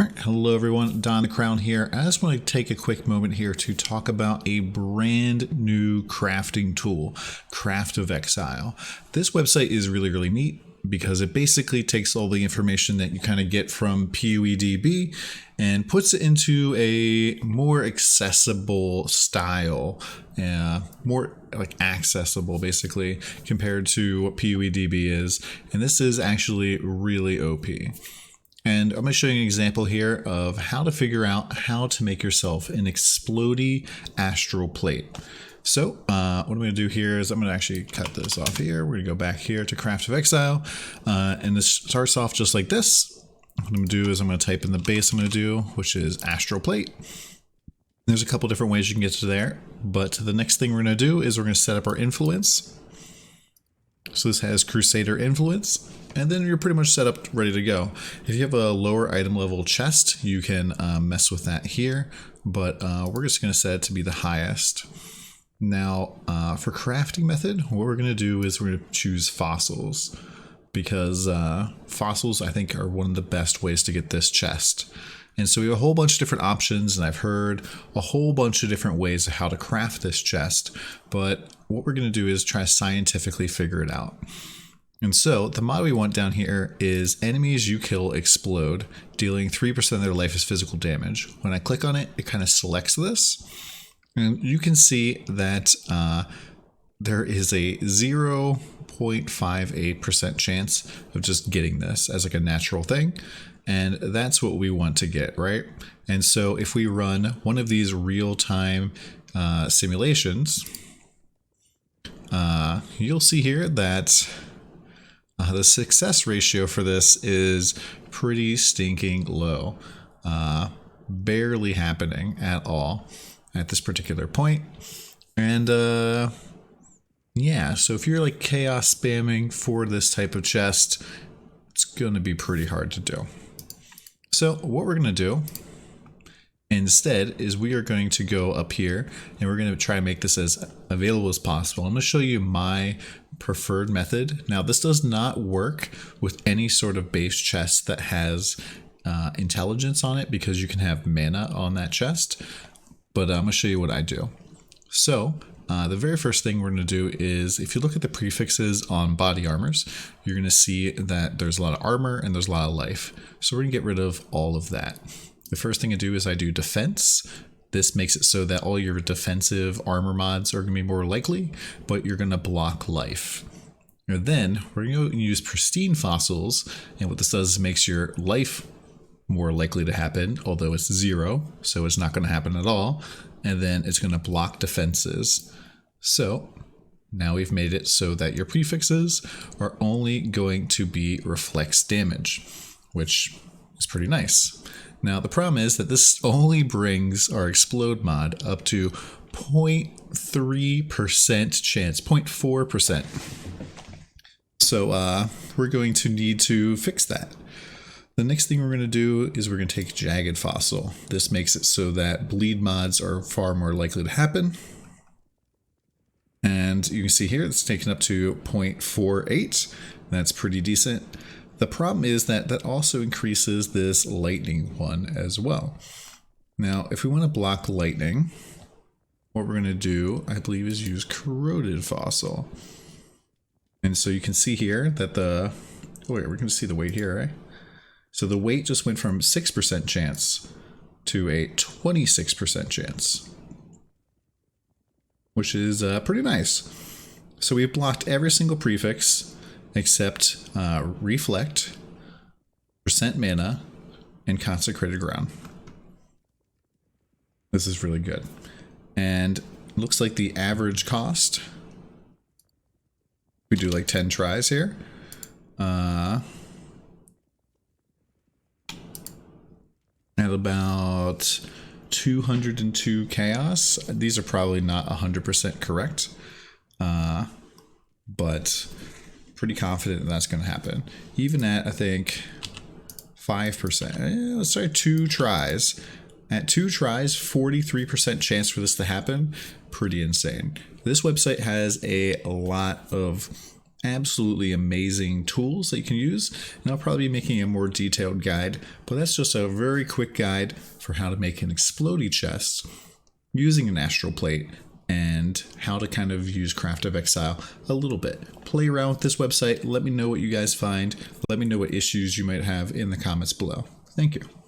Hello everyone, DonTheCrown here. I just want to take a quick moment here to talk about a brand new crafting tool, Craft of Exile. This website is really neat because it basically takes all the information that you kind of get from PUEDB and puts it into a more accessible style, more like accessible basically compared to what PUEDB is. And this is actually really OP. And I'm going to show you an example here of how to figure out how to make yourself an explodey astral plate. So what I'm going to do here is I'm going to actually cut this off here. We're going to go back here to Craft of Exile. And this starts off just like this. What I'm going to do is I'm going to type in the base I'm going to do, which is astral plate. There's a couple different ways you can get to there. But the next thing we're going to do is we're going to set up our influence. So this has Crusader influence. And then you're pretty much set up, ready to go. If you have a lower item level chest, you can mess with that here, but we're just going to set it to be the highest. Now, for crafting method, what we're going to do is we're going to choose fossils, because fossils, I think, are one of the best ways to get this chest. And so we have a whole bunch of different options, and I've heard a whole bunch of different ways of how to craft this chest, but what we're going to do is try to scientifically figure it out. And so the mod we want down here is enemies you kill explode, dealing 3% of their life as physical damage. When I click on it, it kind of selects this. And you can see that there is a 0.58% chance of just getting this as like a natural thing. And that's what we want to get, right? And so if we run one of these real-time simulations, you'll see here that the success ratio for this is pretty stinking low. Barely happening at all at this particular point. And yeah, so if you're like chaos spamming for this type of chest, it's going to be pretty hard to do. So what we're going to do instead is we are going to go up here and we're going to try and make this as available as possible. I'm going to show you my preferred method. Now this does not work with any sort of base chest that has intelligence on it, because you can have mana on that chest, but I'm going to show you what I do. So the very first thing we're going to do is, if you look at the prefixes on body armors, you're going to see that there's a lot of armor and there's a lot of life. So we're going to get rid of all of that. The first thing I do is I do defense. This makes it so that all your defensive armor mods are going to be more likely, but you're going to block life. And then we're going to use pristine fossils, and what this does is makes your life more likely to happen, although it's 0, so it's not going to happen at all. And then it's going to block defenses. So now we've made it so that your prefixes are only going to be reflex damage, which is pretty nice. Now the problem is that this only brings our explode mod up to 0.3% chance, 0.4%. So we're going to need to fix that. The next thing we're going to do is we're going to take jagged fossil. This makes it so that bleed mods are far more likely to happen. And you can see here it's taken up to 0.48. That's pretty decent. The problem is that that also increases this lightning one as well. Now, if we want to block lightning, what we're going to do, I believe, is use corroded fossil. And so you can see here that the, oh wait, we're going to see the weight here, right? So the weight just went from 6% chance to a 26% chance, which is pretty nice. So we've blocked every single prefix except reflect, percent mana, and consecrated ground. This is really good. And it looks like the average cost, we do like 10 tries here. At about 202 chaos. These are probably not 100% correct, but pretty confident that's going to happen. Even at, I think, 5%. Let's try 2 tries. At 2 tries, 43% chance for this to happen. Pretty insane. This website has a lot of absolutely amazing tools that you can use, and I'll probably be making a more detailed guide, but that's just a very quick guide for how to make an explodey chest using an astral plate and how to kind of use Craft of Exile a little bit. Play around with this website. Let me know what you guys find. Let me know what issues you might have in the comments below. Thank you.